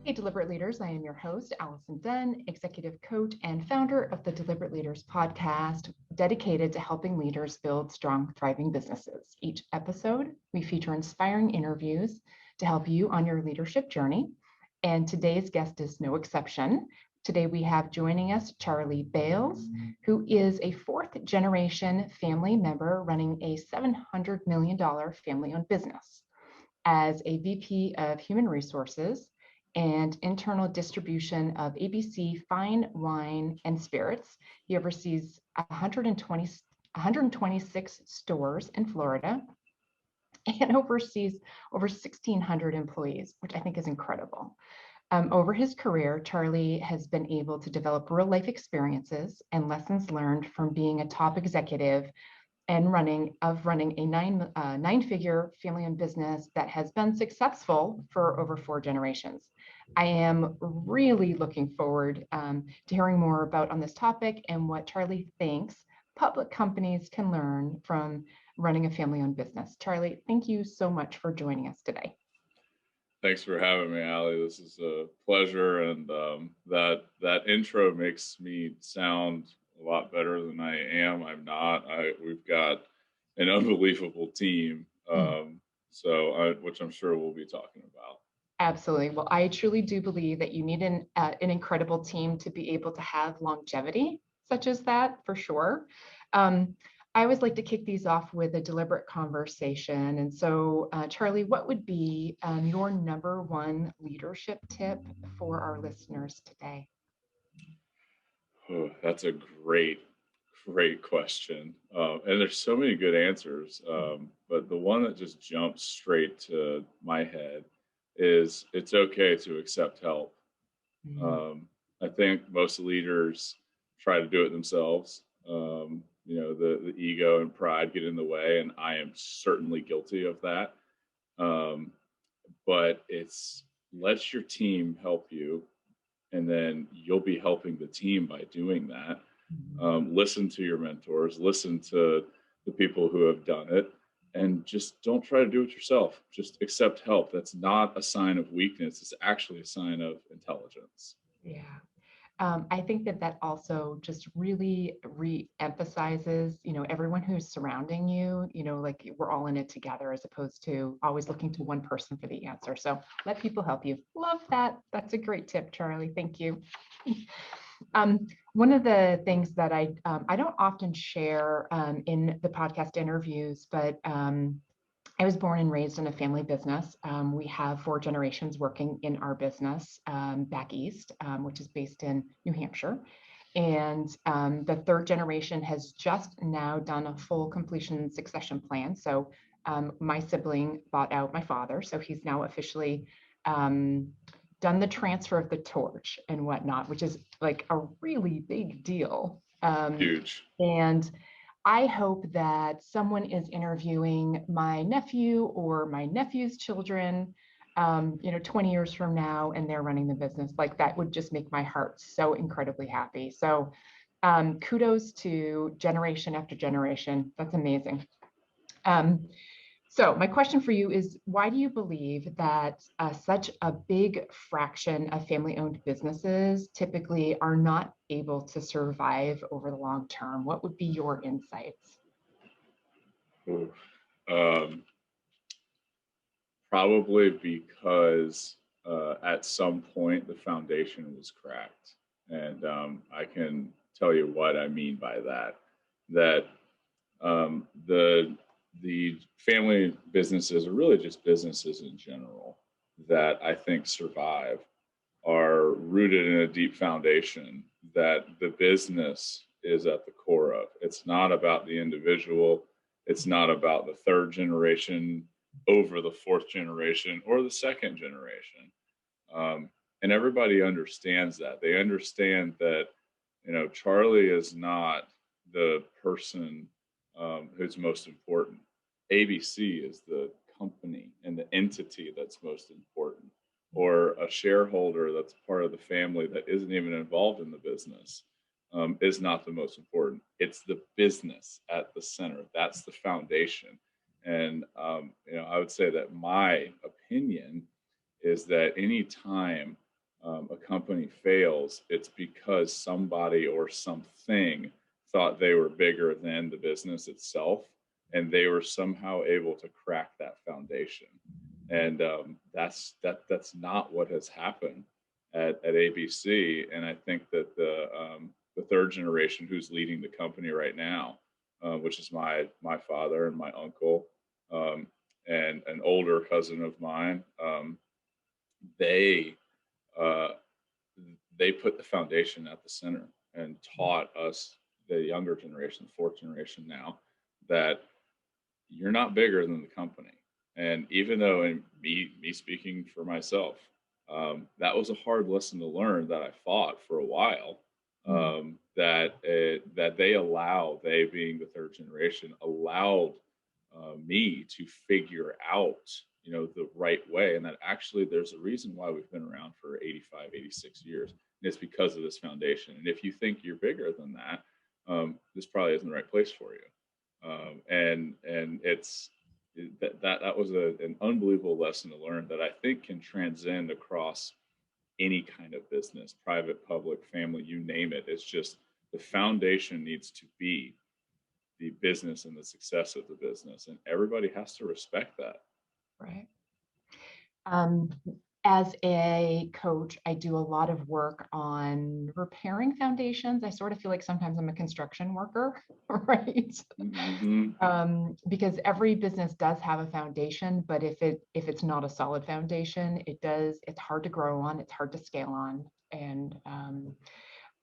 Hey, Deliberate Leaders. I am your host, Allison Dunn, executive coach and founder of the Deliberate Leaders podcast, dedicated to helping leaders build strong, thriving businesses. Each episode, we feature inspiring interviews to help you on your leadership journey. And today's guest is no exception. Today, we have joining us Charlie Bales, who is a fourth generation family member running a $700 million family owned business. As a VP of Human Resources and internal distribution of ABC Fine Wine and Spirits, he oversees 126 stores in Florida and oversees over 1,600 employees, which I think is incredible. Over his career, Charlie has been able to develop real life experiences and lessons learned from being a top executive and running a nine-figure family-owned business that has been successful for over 4 generations. I am really looking forward to hearing more about on this topic and what Charlie thinks public companies can learn from running a family-owned business. Charlie, thank you so much for joining us today. Thanks for having me, Allie. This is a pleasure, and that intro makes me sound a lot better than I am. I'm not. We've got an unbelievable team, which I'm sure we'll be talking about. Absolutely. Well, I truly do believe that you need an incredible team to be able to have longevity such as that, for sure. I always like to kick these off with a deliberate conversation. And so, Charlie, what would be your number one leadership tip for our listeners today? Oh, that's a great question. And there's so many good answers. But the one that just jumps straight to my head is it's okay to accept help. I think most leaders try to do it themselves. The ego and pride get in the way, and I am certainly guilty of that. But it's let your team help you, and then you'll be helping the team by doing that. Listen to your mentors, listen to the people who have done it, and just don't try to do it yourself. Just accept help. That's not a sign of weakness. It's actually a sign of intelligence. Yeah. I think that also just really re-emphasizes, everyone who's surrounding you, like we're all in it together as opposed to always looking to one person for the answer. So let people help you. Love that. That's a great tip, Charlie. Thank you. One of the things that I don't often share in the podcast interviews, but I was born and raised in a family business. We have 4 generations working in our business back east, which is based in New Hampshire. And the 3rd generation has just now done a full completion succession plan. So my sibling bought out my father. So he's now officially done the transfer of the torch and whatnot, which is like a really big deal. Huge. And I hope that someone is interviewing my nephew or my nephew's children, 20 years from now, and they're running the business. Like that would just make my heart so incredibly happy. So kudos to generation after generation. That's amazing. So my question for you is, why do you believe that such a big fraction of family-owned businesses typically are not able to survive over the long term? What would be your insights? Probably because at some point the foundation was cracked. And I can tell you what I mean by that. That the family businesses, or really just businesses in general, that I think survive are rooted in a deep foundation that the business is at the core of. It's not about the individual. It's not about the 3rd generation over the 4th generation or the 2nd generation. And everybody understands that. They understand that, Charlie is not the person who's most important. ABC is the company and the entity that's most important, or a shareholder that's part of the family that isn't even involved in the business is not the most important. It's the business at the center. That's the foundation. And, I would say that my opinion is that any time a company fails, it's because somebody or something thought they were bigger than the business itself, and they were somehow able to crack that foundation. And that's not what has happened at ABC. And I think that the third generation who's leading the company right now, which is my father and my uncle, um, and an older cousin of mine, they uh, they put the foundation at the center and taught us, the younger generation, fourth generation now, that you're not bigger than the company. And even though, in me speaking for myself, that was a hard lesson to learn that I fought for a while. That they being the third generation, allowed me to figure out, the right way, and that actually there's a reason why we've been around for 85, 86 years, and it's because of this foundation. And if you think you're bigger than that, this probably isn't the right place for you. And it's that was an unbelievable lesson to learn that I think can transcend across any kind of business, private, public, family, you name it. It's just the foundation needs to be the business and the success of the business, and everybody has to respect that. Right. Um, as a coach, I do a lot of work on repairing foundations. I sort of feel like sometimes I'm a construction worker, right? Because every business does have a foundation, but if it's not a solid foundation, it's hard to grow on, it's hard to scale on. And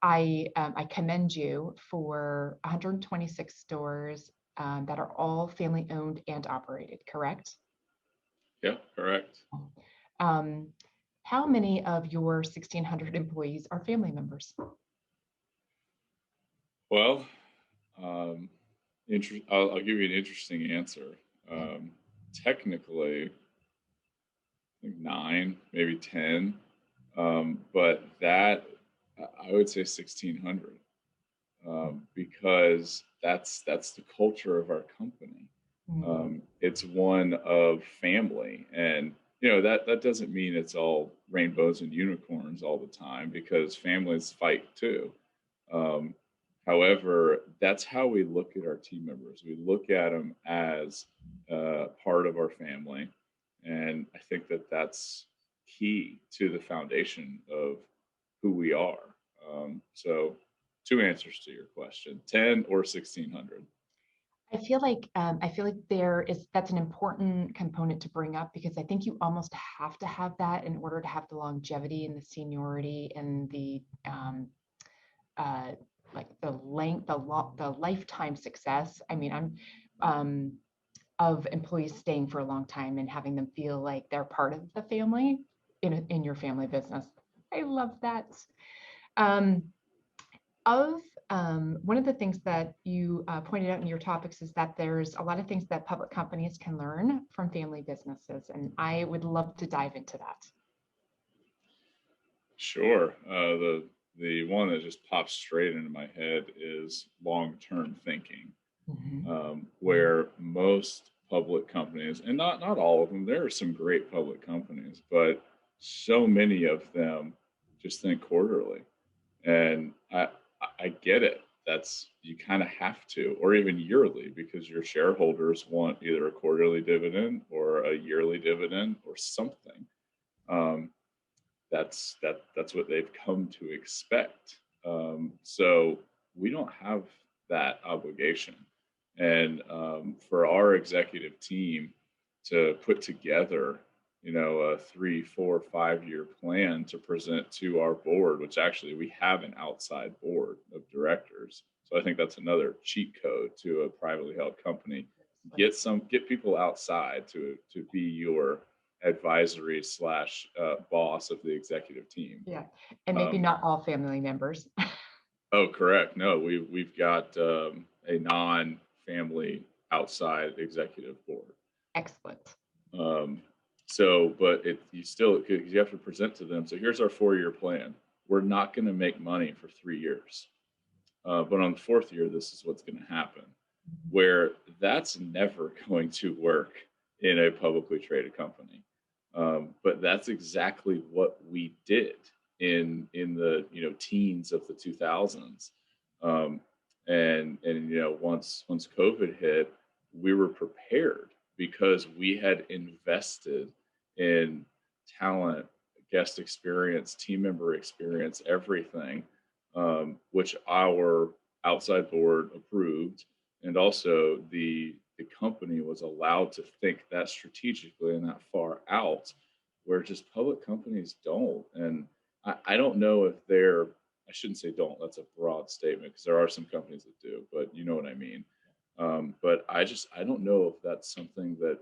I commend you for 126 stores that are all family owned and operated, correct? Yeah, correct. How many of your 1,600 employees are family members? Well, I'll give you an interesting answer. Technically, I think 9, maybe 10, but that I would say 1,600, because that's the culture of our company. It's one of family, and that doesn't mean it's all rainbows and unicorns all the time, because families fight too. However, that's how we look at our team members. We look at them as part of our family, and I think that that's key to the foundation of who we are. So, two answers to your question: 10 or 1,600. I feel like that's an important component to bring up, because I think you almost have to have that in order to have the longevity and the seniority and the like the length, the lifetime success. I mean, I'm of employees staying for a long time and having them feel like they're part of the family in your family business. I love that. Um, One of the things that you pointed out in your topics is that there's a lot of things that public companies can learn from family businesses, and I would love to dive into that. Sure. The one that just pops straight into my head is long-term thinking, where most public companies, and not all of them, there are some great public companies, but so many of them just think quarterly. And I get it. You kind of have to, or even yearly, because your shareholders want either a quarterly dividend or a yearly dividend or something. That's what they've come to expect. So we don't have that obligation. And for our executive team to put together, a 3, 4, 5 year plan to present to our board, which actually we have an outside board of directors. So I think that's another cheat code to a privately held company. Get people outside to be your advisory / boss of the executive team. Yeah, and maybe not all family members. Oh, correct. No, we've got a non-family outside executive board. Excellent. But you have to present to them. So here's our 4-year plan. We're not going to make money for 3 years, but on the 4th year, this is what's going to happen. Where that's never going to work in a publicly traded company. But that's exactly what we did in the teens of the 2000s. And once COVID hit, we were prepared because we had invested in talent, guest experience, team member experience, everything, which our outside board approved, and also the company was allowed to think that strategically and that far out, where just public companies don't. And I don't know if they're, I shouldn't say don't, that's a broad statement because there are some companies that do, but you know what I mean. But I don't know if that's something that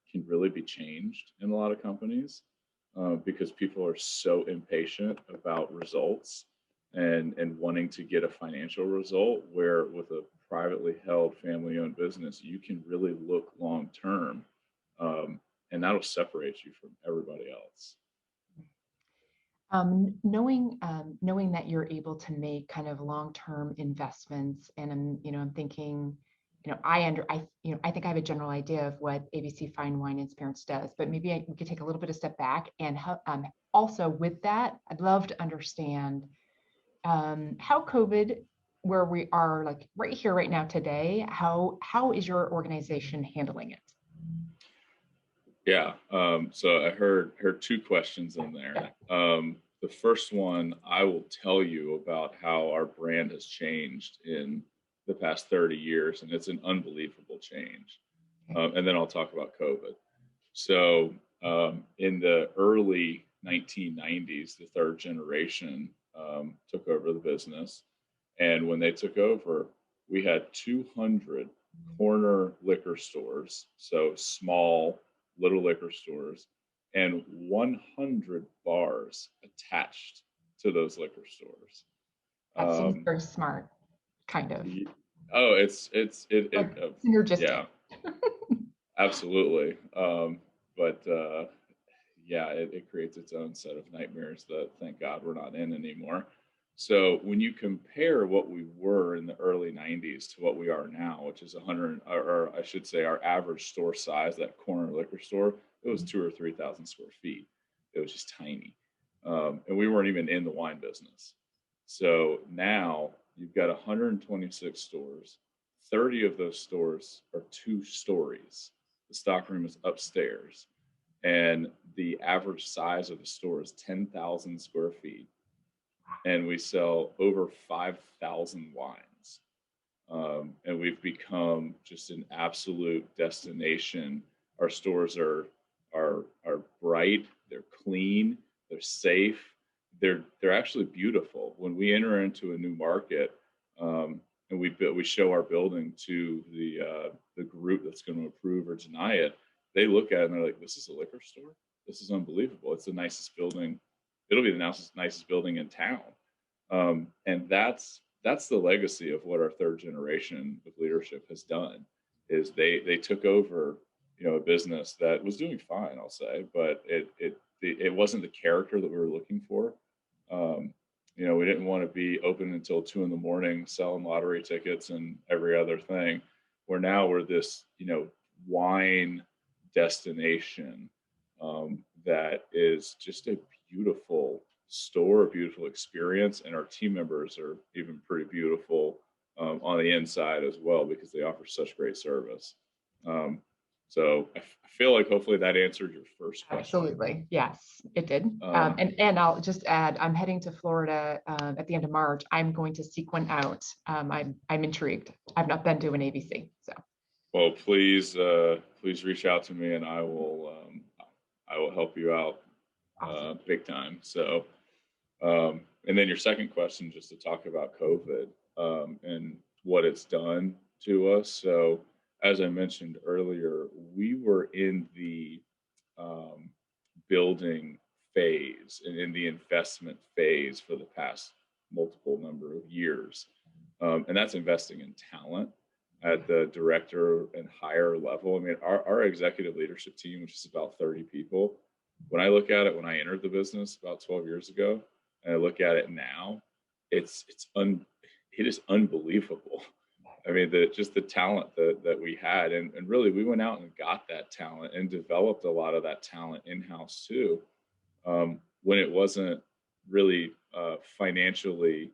can really be changed in a lot of companies, because people are so impatient about results and wanting to get a financial result, where with a privately held family owned business, you can really look long term, and that'll separate you from everybody else. Knowing that you're able to make kind of long-term investments, and I'm thinking, I think I have a general idea of what ABC Fine Wine and Spirits does, but maybe we could take a little bit of step back and also with that, I'd love to understand how COVID, where we are like right here, right now, today, how is your organization handling it? Yeah. So I heard two questions in there. The first one, I will tell you about how our brand has changed in the past 30 years, and it's an unbelievable change. And then I'll talk about COVID. So in the early 1990s, the third generation took over the business. And when they took over, we had 200 corner liquor stores, so small little liquor stores, and 100 bars attached to those liquor stores. That seems very smart, kind of. Oh, it's synergistic. Yeah, absolutely. But yeah, it creates its own set of nightmares that thank God we're not in anymore. So when you compare what we were in the early 90s to what we are now, which is 100, or I should say our average store size, that corner liquor store, it was 2,000 or 3,000 square feet. It was just tiny. And we weren't even in the wine business. So now you've got 126 stores. 30 of those stores are 2 stories. The stockroom is upstairs. And the average size of the store is 10,000 square feet. And we sell over 5,000 wines. And we've become just an absolute destination. Our stores are bright, they're clean, they're safe, they're actually beautiful. When we enter into a new market, and we show our building to the group that's going to approve or deny it, they look at it and they're like, "This is a liquor store? This is unbelievable. It's the nicest building. It'll be the nicest building in town." And that's the legacy of what our third generation of leadership has done. Is they took over, a business that was doing fine, I'll say, but it wasn't the character that we were looking for. We didn't want to be open until 2 a.m. selling lottery tickets and every other thing. Where now we're this, wine destination that is just a beautiful store, a beautiful experience, and our team members are even pretty beautiful on the inside as well because they offer such great service. So I feel like hopefully that answered your first question. Absolutely, yes, it did. And I'll just add, I'm heading to Florida at the end of March. I'm going to seek one out. I'm intrigued. I've not been to an ABC, so. Well, please reach out to me, and I will help you out big time. So, and then your second question, just to talk about COVID and what it's done to us. So, as I mentioned earlier, we were in the building phase and in the investment phase for the past multiple number of years, and that's investing in talent at the director and higher level. I mean, our executive leadership team, which is about 30 people, when I look at it, when I entered the business about 12 years ago, and I look at it now, it is unbelievable. I mean, just the talent that we had, and really we went out and got that talent and developed a lot of that talent in-house too. When it wasn't really financially,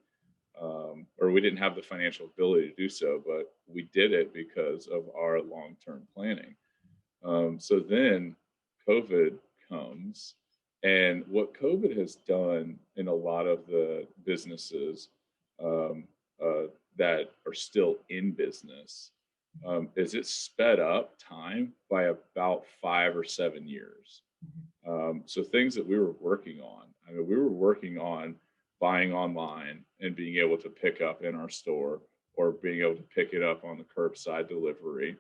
or we didn't have the financial ability to do so, but we did it because of our long-term planning. So then COVID comes, and what COVID has done in a lot of the businesses um, that are still in business is it sped up time by about 5 or 7 years. So things that we were working on, I mean, we were working on buying online and being able to pick up in our store or being able to pick it up on the curbside delivery.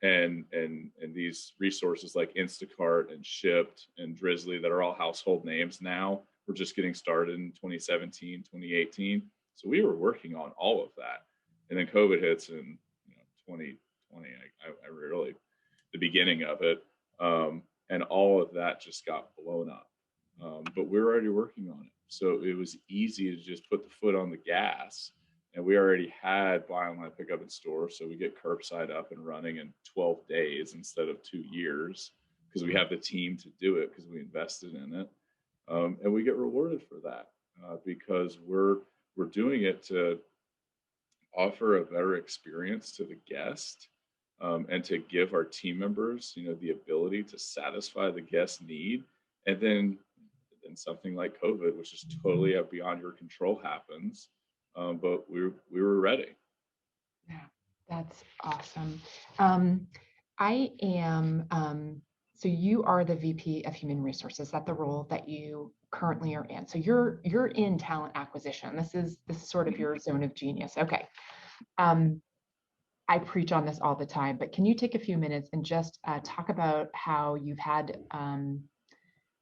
And these resources like Instacart and Shipt and Drizzly that are all household names now. We're just getting started in 2017, 2018. So we were working on all of that. And then COVID hits in 2020, I really, the beginning of it. And all of that just got blown up. But we were already working on it. So it was easy to just put the foot on the gas. And we already had buy online, pick up in store. So we get curbside up and running in 12 days instead of 2 years because we have the team to do it because we invested in it. And we get rewarded for that because we're doing it to offer a better experience to the guest and to give our team members, the ability to satisfy the guest need. And then something like COVID, which is totally beyond your control, happens. But we were ready. Yeah, that's awesome. I am, so you are the VP of Human Resources. Is that the role that you currently are in? So you're in talent acquisition. This is sort of your zone of genius. Okay. I preach on this all the time, but can you take a few minutes and just talk about how you've had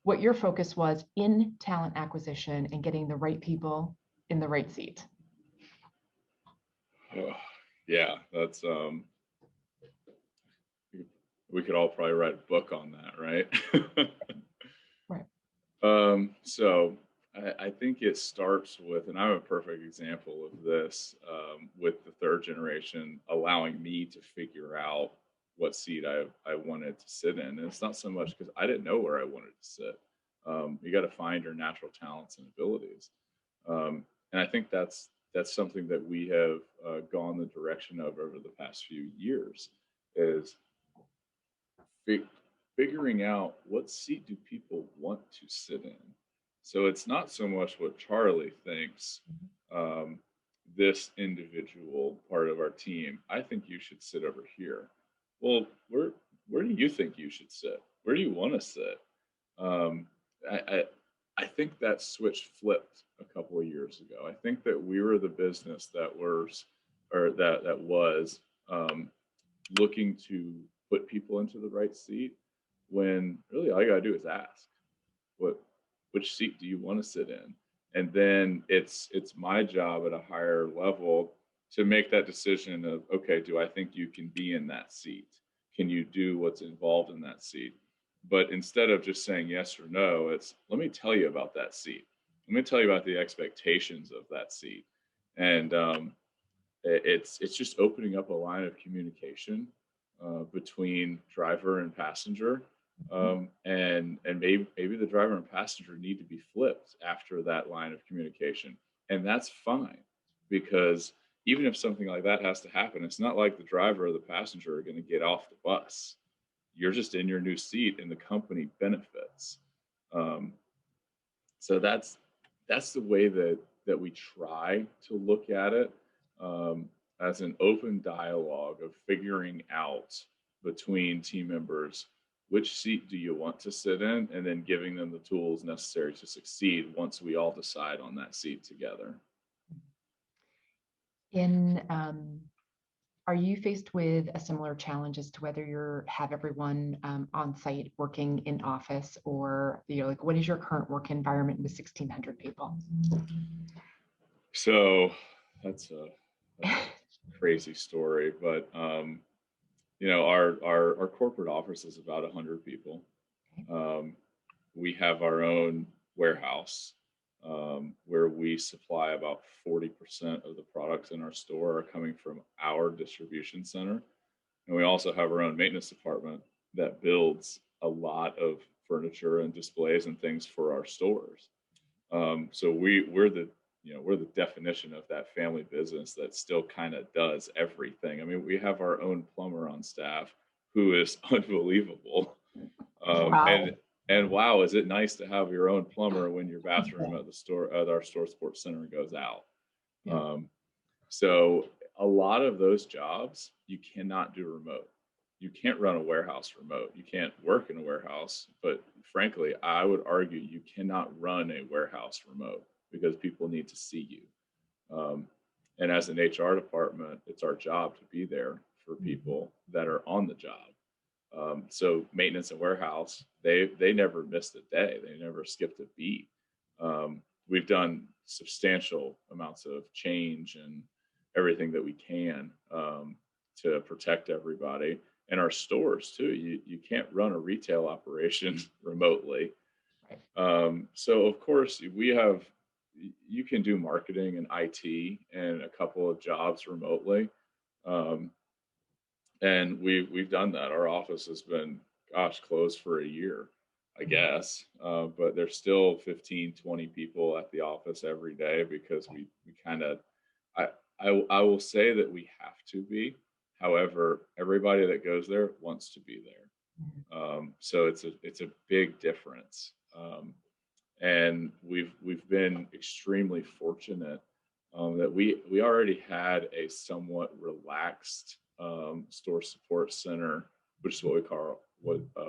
what your focus was in talent acquisition and getting the right people in the right seat? Oh, yeah, that's we could all probably write a book on that, right? Right. So I think it starts with, and I'm a perfect example of this, with the third generation allowing me to figure out what seat I wanted to sit in. And it's not so much because I didn't know where I wanted to sit. You got to find your natural talents and abilities. And I think that's something that we have gone the direction of over the past few years is figuring out what seat do people want to sit in. So it's not so much what Charlie thinks, this individual part of our team, I think you should sit over here. Well, where do you think you should sit? Where do you want to sit? I think that switch flipped a couple of years ago. I think that we were the business that was looking to put people into the right seat when really all you got to do is ask, which seat do you want to sit in? And then it's my job at a higher level to make that decision of, okay, do I think you can be in that seat? Can you do what's involved in that seat? But instead of just saying yes or no, it's let me tell you about that seat. Let me tell you about the expectations of that seat. And it's just opening up a line of communication between driver and passenger. And maybe the driver and passenger need to be flipped after that line of communication. And that's fine, because even if something like that has to happen, it's not like the driver or the passenger are going to get off the bus. You're just in your new seat and the company benefits. So that's the way that we try to look at it, as an open dialogue of figuring out between team members which seat do you want to sit in, and then giving them the tools necessary to succeed once we all decide on that seat together. Are you faced with a similar challenge as to whether you have everyone on site working in office, or like what is your current work environment with 1,600 people? So that's a crazy story, but our corporate office is about 100 people. We have our own warehouse where we supply about 40% of the products in our store are coming from our distribution center. And we also have our own maintenance department that builds a lot of furniture and displays and things for our stores. So we're the definition of that family business that still kind of does everything. I mean, we have our own plumber on staff who is unbelievable. Um, Wow. and and wow, is it nice to have your own plumber when your bathroom at our store sports center goes out. Yeah. Um, so a lot of those jobs you cannot do remote. You can't run a warehouse remote. You can't work in a warehouse. But frankly, I would argue you cannot run a warehouse remote because people need to see you. And as an HR department, it's our job to be there for Mhm. people that are on the job. So maintenance and warehouse, they never missed a day. They never skipped a beat. We've done substantial amounts of change and everything that we can to protect everybody. And our stores too. You can't run a retail operation remotely. Right. So of course you can do marketing and IT and a couple of jobs remotely. Um, and we've done that. Our office has been, gosh, closed for a year, I Mhm. guess. But there's still 15, 20 people at the office every day because we kind of, I, I will say that we have to be. However, everybody that goes there wants to be Mhm. there. So it's a big difference. And we've been extremely fortunate that we already had a somewhat relaxed store support center, which is what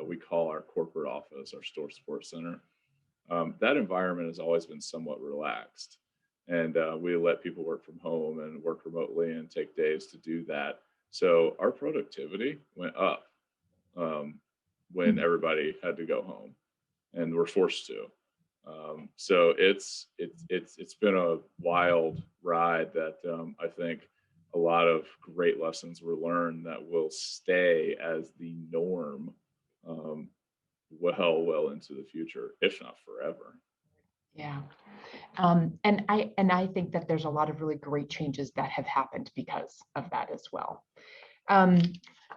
we call our corporate office, our store support center. That environment has always been somewhat relaxed, and we let people work from home and work remotely and take days to do that. So our productivity went up um, when Mhm. everybody had to go home and were forced to. So it's been a wild ride that I think a lot of great lessons were learned that will stay as the norm um, well into the future, if not forever. Yeah. And I think that there's a lot of really great changes that have happened because of that as well. Um,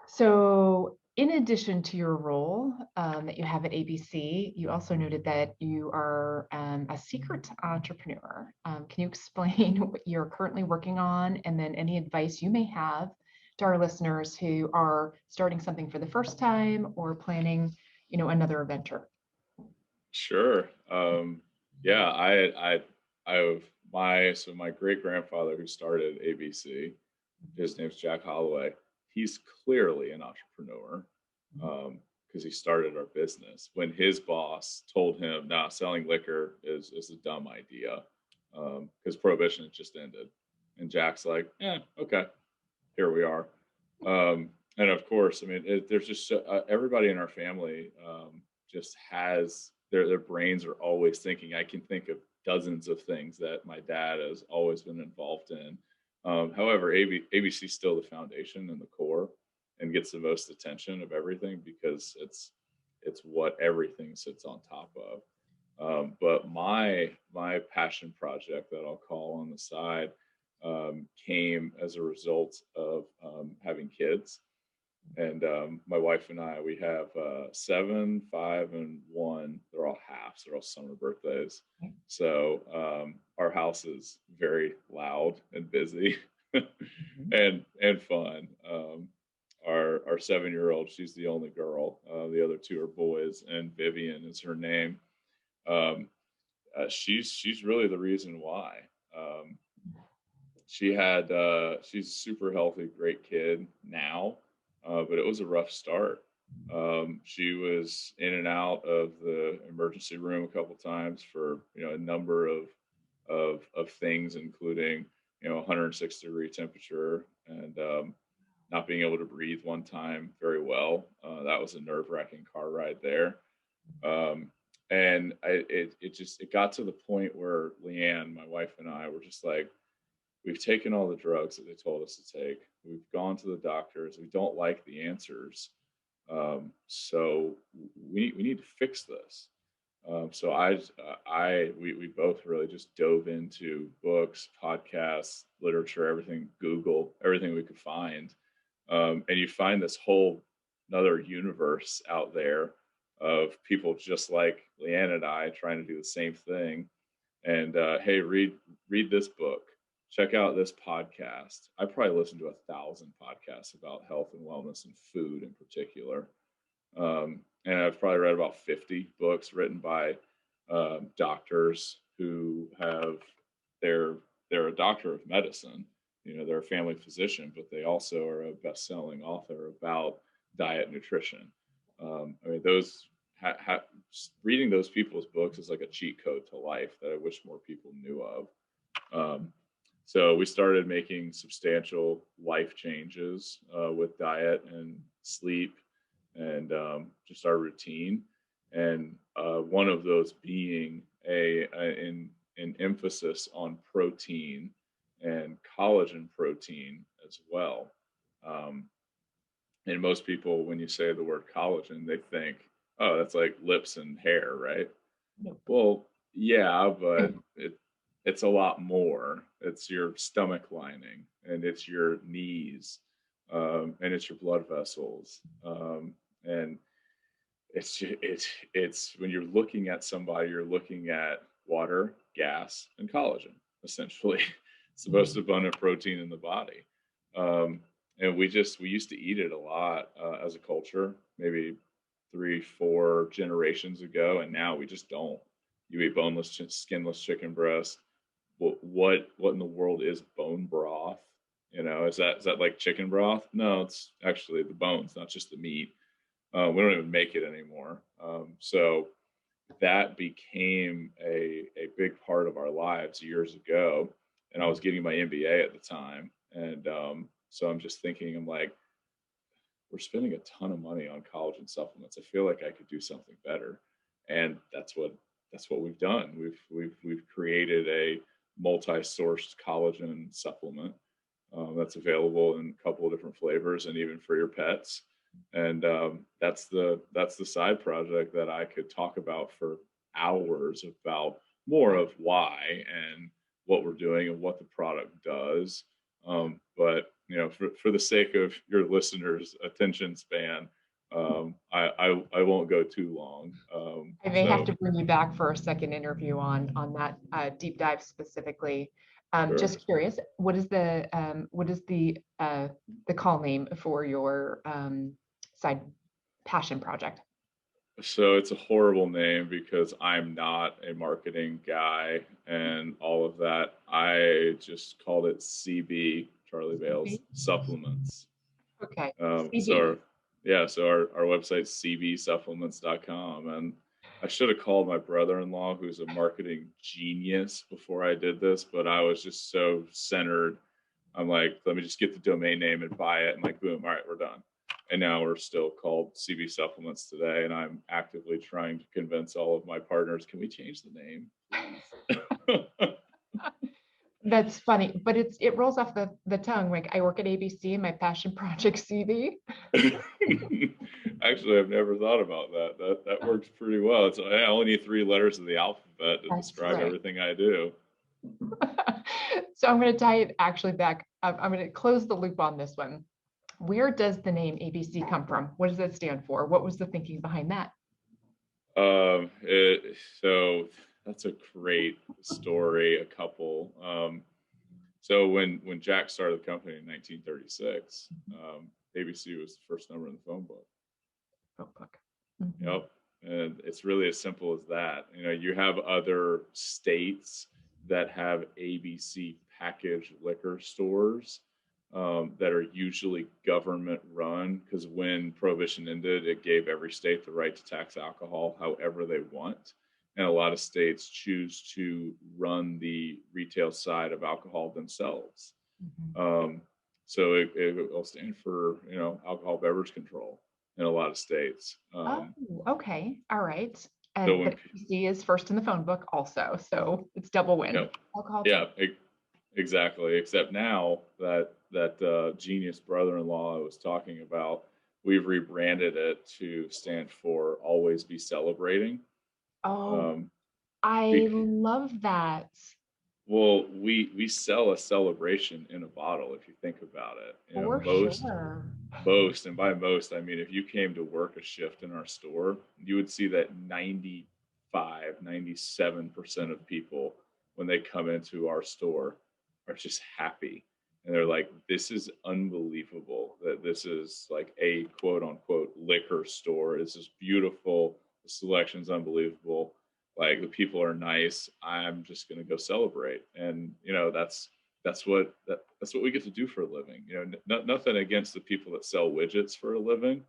so in addition to your role that you have at ABC, you also noted that you are a secret entrepreneur. Can you explain what you're currently working on and then any advice you may have to our listeners who are starting something for the first time or planning, another venture? Sure. Yeah, I have my great grandfather who started ABC. His name's Jack Holloway. He's clearly an entrepreneur because he started our business when his boss told him, "Nah, selling liquor is a dumb idea because prohibition had just ended." And Jack's like, "Yeah, okay, here we are." And of course, I mean, there's just everybody in our family just has their brains are always thinking. I can think of dozens of things that my dad has always been involved in. However, ABC is still the foundation and the core, and gets the most attention of everything because it's what everything sits on top of. But my passion project that I'll call on the side came as a result of having kids. And my wife and I, we have 7, 5, and 1. They're all halves. They're all summer birthdays. So our house is very loud and busy, Mhm. and fun. Our 7-year-old, she's the only girl. The other two are boys, and Vivian is her name. Um, she's really the reason why. Um, she's a super healthy, great kid now, but it was a rough start. She was in and out of the emergency room a couple times for a number of things, including 106-degree temperature and not being able to breathe one time very well. That was a nerve-wracking car ride there. Um, and it got to the point where Leanne, my wife, and I were just like, we've taken all the drugs that they told us to take. We've gone to the doctors. We don't like the answers. So we need to fix this. So we both really just dove into books, podcasts, literature, everything, Google, everything we could find. And you find this whole another universe out there of people just like Leanne and I trying to do the same thing. and hey, read this book, check out this podcast. I probably listened to 1,000 podcasts about health and wellness and food in particular. And I've probably read about 50 books written by doctors who have they're a doctor of medicine. They're a family physician, but they also are a best-selling author about diet and nutrition. I mean, reading those people's books is like a cheat code to life that I wish more people knew of. So we started making substantial life changes with diet and sleep and just our routine. And one of those being an emphasis on protein and collagen protein as well. And most people, when you say the word collagen, they think, oh, that's like lips and hair, right? Nope. Well, yeah, but it's a lot more. It's your stomach lining, and it's your knees, and it's your blood vessels, and it's when you're looking at somebody, you're looking at water, gas, and collagen. Essentially, it's the most abundant protein in the body, and we used to eat it a lot as a culture, maybe 3-4 generations ago, and now we just don't. You eat boneless, skinless chicken breast. What in the world is bone broth? Is that like chicken broth? No, it's actually the bones, not just the meat. We don't even make it anymore. So that became a big part of our lives years ago. And I was getting my MBA at the time. And so I'm just thinking, I'm like, we're spending a ton of money on collagen supplements. I feel like I could do something better. And that's what we've done. We've created a multi-sourced collagen supplement that's available in a couple of different flavors and even for your pets. And that's the side project that I could talk about for hours about more of why and what we're doing and what the product does. But for the sake of your listeners' attention span, I won't go too long. I may have to bring you back for a second interview on that deep dive specifically. Sure. Just curious, what is the call name for your side passion project? So it's a horrible name because I'm not a marketing guy and all of that. I just called it CB, Charlie Bales Supplements. Okay. So our website's cbsupplements.com. And I should have called my brother-in-law, who's a marketing genius, before I did this, but I was just so centered. I'm like, let me just get the domain name and buy it. And like, boom, all right, we're done. And now we're still called CB Supplements today. And I'm actively trying to convince all of my partners, can we change the name, please? That's funny, but it rolls off the tongue. Like, I work at ABC and my passion project CB. Actually, I've never thought about that. That works pretty well. I only need 3 letters of the alphabet to describe everything I do. So I'm going to tie it actually back. I'm going to close the loop on this one. Where does the name ABC come from? What does that stand for? What was the thinking behind that? So that's a great story. A couple. So when Jack started the company in 1936, ABC was the first number in the phone book. Mm-hmm. Yep. And it's really as simple as that. You have other states that have ABC packaged liquor stores that are usually government run, because when Prohibition ended, it gave every state the right to tax alcohol however they want. And a lot of states choose to run the retail side of alcohol themselves. Mm-hmm. So it will stand for, alcohol beverage control in a lot of states. Okay. All right. And so ABC is first in the phone book also. So it's double win. Exactly. Except now that genius brother-in-law I was talking about, we've rebranded it to stand for Always Be Celebrating. I love that. Well, we sell a celebration in a bottle, if you think about it. Most, and by most, I mean, if you came to work a shift in our store, you would see that 95, 97% of people when they come into our store are just happy. And they're like, this is unbelievable that this is like a quote unquote liquor store. This is beautiful. The selection's unbelievable. Like the people are nice. I'm just going to go celebrate. And, that's what we get to do for a living. Nothing against the people that sell widgets for a living.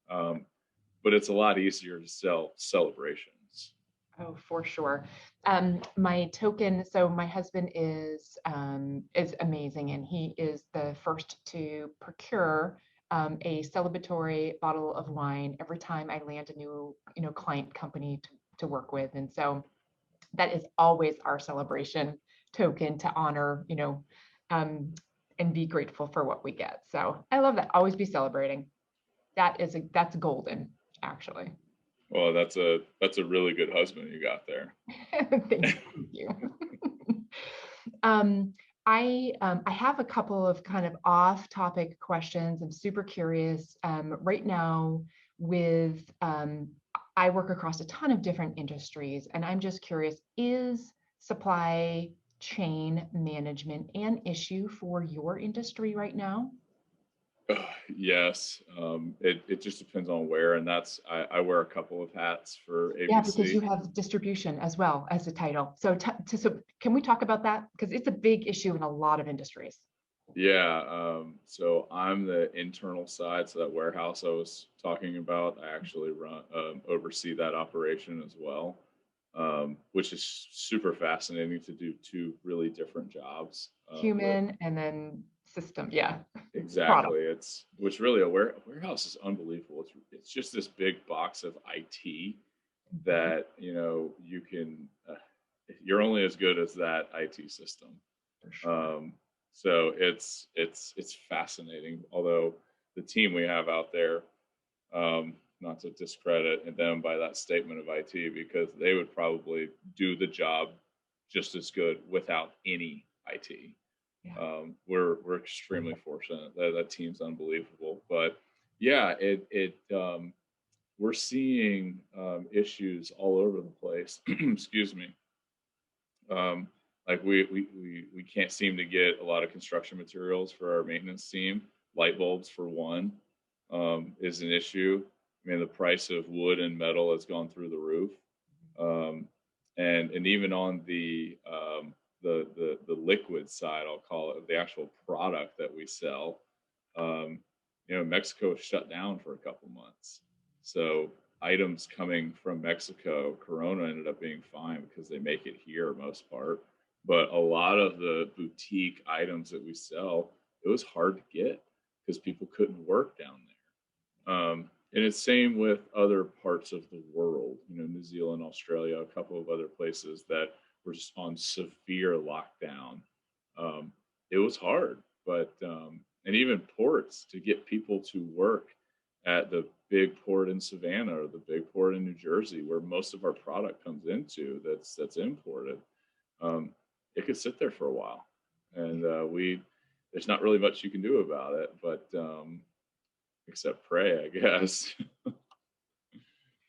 But it's a lot easier to sell celebrations. Oh, for sure. My token. So my husband is amazing, and he is the first to procure a celebratory bottle of wine every time I land a new, client company to work with, and so that is always our celebration token to honor, and be grateful for what we get. So I love that. Always be celebrating. That's golden, actually. Well, that's a really good husband you got there. Thank you. I have a couple of kind of off-topic questions. I'm super curious. Right now, I work across a ton of different industries, and I'm just curious: is supply chain management an issue for your industry right now? Yes, it just depends on where, and I wear a couple of hats for Yeah, because you ABC. have distribution as well as a title. So can we talk about that? Because it's a big issue in a lot of industries. Yeah, so I'm the internal side, so that warehouse I was talking about, I actually oversee that operation as well, which is super fascinating to do two really different jobs with. Human and then system. Yeah. Product. Exactly. Which really warehouse is unbelievable. It's just this big box of IT that you can. You're only as good as that IT system. For sure. So it's fascinating. Although the team we have out there, not to discredit them by that statement of IT, because they would probably do the job just as good without any IT. Yeah. We're extremely fortunate. That team's unbelievable. But yeah, we're seeing issues all over the place. Excuse me. Um, like we can't seem to get a lot of construction materials for our maintenance team. Light bulbs, for one, is an issue. I mean, the price of wood and metal has gone through the roof, um, and even on the liquid side, I'll call it, the actual product that we sell. Um, Mexico was shut down for a couple months, so items coming from Mexico, Corona ended up being fine because they make it here most part. But a lot of the boutique items that we sell, it was hard to get because people couldn't work down there. And it's same with other parts of the world, New Zealand, Australia, a couple of other places that were just on severe lockdown. It was hard, but and even ports to get people to work at the big port in Savannah or the big port in New Jersey, where most of our product comes into that's imported. It could sit there for a while, and there's not really much you can do about it, but except pray, I guess.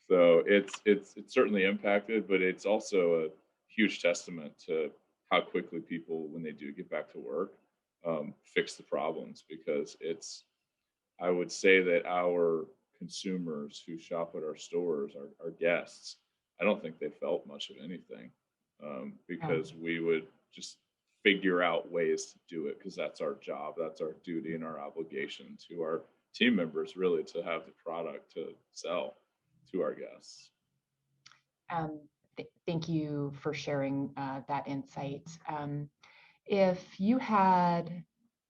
So it's certainly impacted, but it's also a huge testament to how quickly people, when they do get back to work, fix the problems, because I would say that our consumers who shop at our stores, our guests, I don't think they felt much of anything, because we would just figure out ways to do it, because that's our job, that's our duty and our obligation to our team members, really, to have the product to sell to our guests. Thank you for sharing that insight. If you had,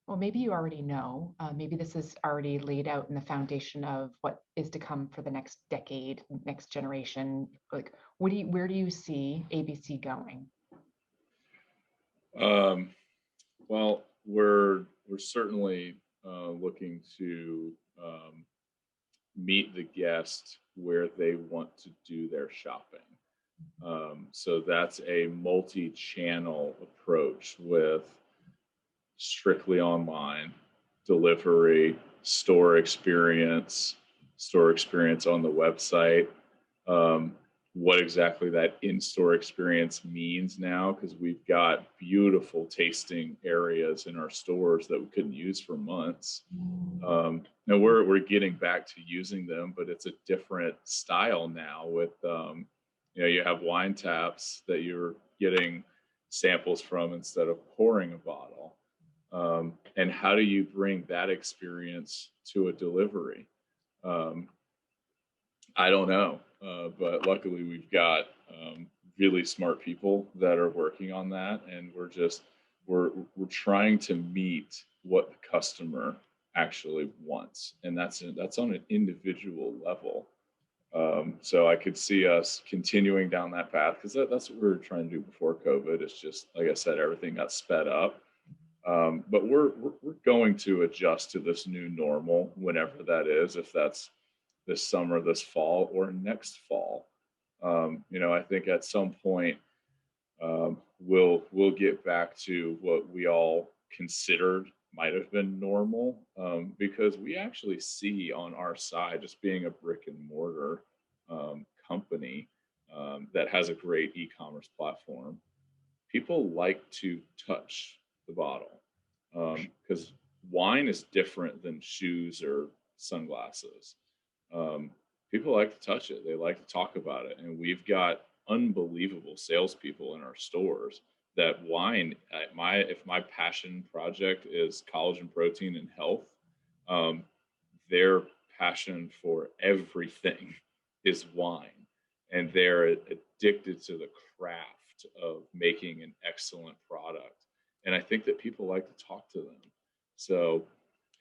well, maybe you already know, maybe this is already laid out in the foundation of what is to come for the next decade, next generation. Like, where do you see ABC going? Well, we're certainly looking to meet the guest where they want to do their shopping. So that's a multi-channel approach with strictly online delivery, store experience on the website, what exactly that in-store experience means now, because we've got beautiful tasting areas in our stores that we couldn't use for months. Now we're getting back to using them, but it's a different style now with you have wine taps that you're getting samples from instead of pouring a bottle. And how do you bring that experience to a delivery? I don't know, but luckily we've got really smart people that are working on that, and we're trying to meet what the customer actually wants, and that's on an individual level. So I could see us continuing down that path, because that's what we were trying to do before COVID. It's just, like I said, everything got sped up. But we're going to adjust to this new normal, whenever that is, if that's this summer, this fall, or next fall. I think at some point we'll get back to what we all considered might have been normal, because we actually see on our side, just being a brick and mortar company that has a great e-commerce platform, people like to touch the bottle, because wine is different than shoes or sunglasses. People like to touch it. They like to talk about it. And we've got unbelievable salespeople in our stores that wine, if my passion project is collagen, protein, and health, their passion for everything is wine. And they're addicted to the craft of making an excellent product. And I think that people like to talk to them. So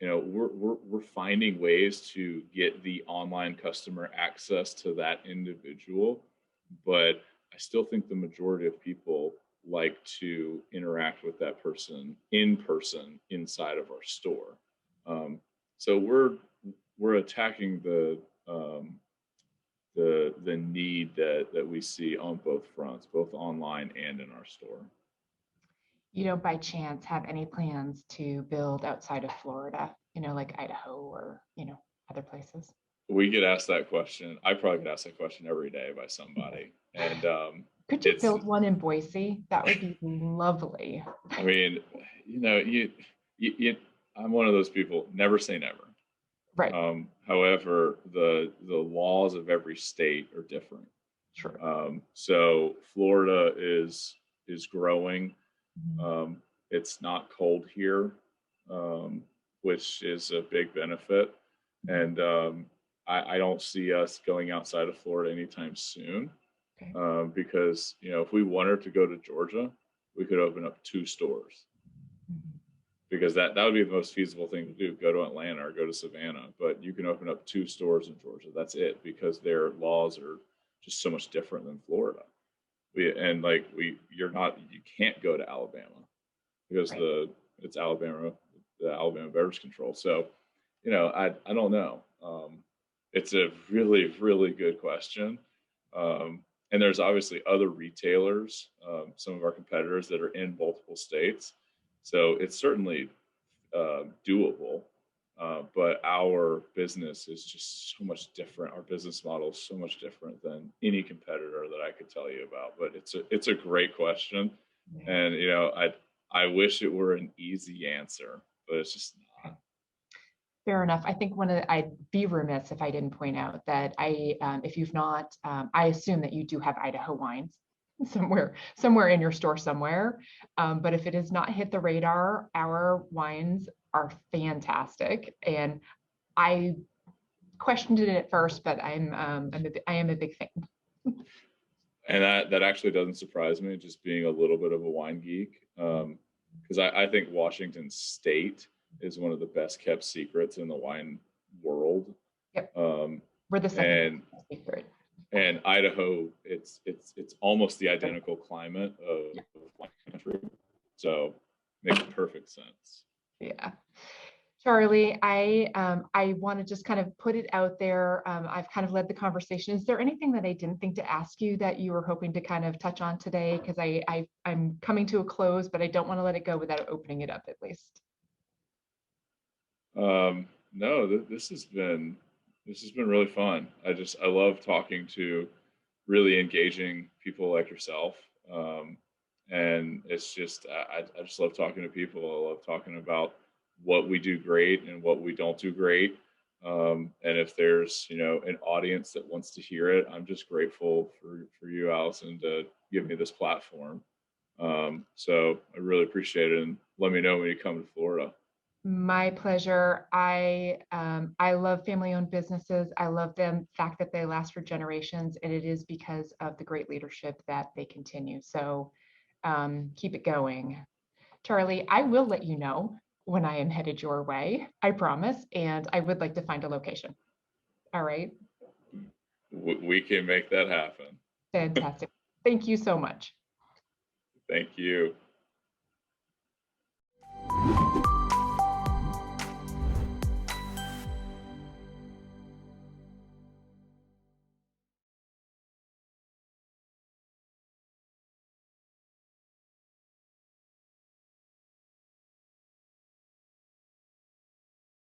we're finding ways to get the online customer access to that individual, but I still think the majority of people like to interact with that person in person inside of our store. So we're attacking the need that we see on both fronts, both online and in our store. You don't by chance have any plans to build outside of Florida, like Idaho or, other places? We get asked that question. I probably get asked that question every day by somebody. And could you build one in Boise? That would be lovely. I mean, I'm one of those people, never say never. Right. However, the laws of every state are different. Sure. So Florida is growing. Mm-hmm. It's not cold here, which is a big benefit. And I don't see us going outside of Florida anytime soon. Okay. Because, if we wanted to go to Georgia, we could open up 2 stores. Mm-hmm. Because that would be the most feasible thing to do, go to Atlanta or go to Savannah. But you can open up 2 stores in Georgia. That's it, because their laws are just so much different than Florida. You can't go to Alabama because right. It's Alabama, the Alabama Beverage Control. So, I don't know. It's a really, really good question. And there's obviously other retailers, some of our competitors that are in multiple states. So it's certainly doable. But our business is just so much different. Our business model is so much different than any competitor that I could tell you about. But it's a great question. Yeah. And, I wish it were an easy answer, but it's just not. Fair enough. I think I'd be remiss if I didn't point out that if you've not, I assume that you do have Idaho wines somewhere in your store somewhere. But if it has not hit the radar, our wines are fantastic. And I questioned it at first, but I am a big fan. And that actually doesn't surprise me, just being a little bit of a wine geek. Because I think Washington State is one of the best kept secrets in the wine world. Yep. We're the second secret. And Idaho, it's almost the identical climate of wine country. So makes perfect sense. Yeah. Charlie, I want to just kind of put it out there. I've kind of led the conversation. Is there anything that I didn't think to ask you that you were hoping to kind of touch on today? Because I'm coming to a close, but I don't want to let it go without opening it up at least. No, this has been really fun. I love talking to really engaging people like yourself. And it's just, I just love talking to people. I love talking about what we do great and what we don't do great. And if there's, an audience that wants to hear it, I'm just grateful for you, Allison, to give me this platform. So I really appreciate it. And let me know when you come to Florida. My pleasure. I love family-owned businesses. I love the fact that they last for generations, and it is because of the great leadership that they continue. So keep it going. Charlie, I will let you know when I am headed your way, I promise, and I would like to find a location. All right. We can make that happen. Fantastic. Thank you so much. Thank you.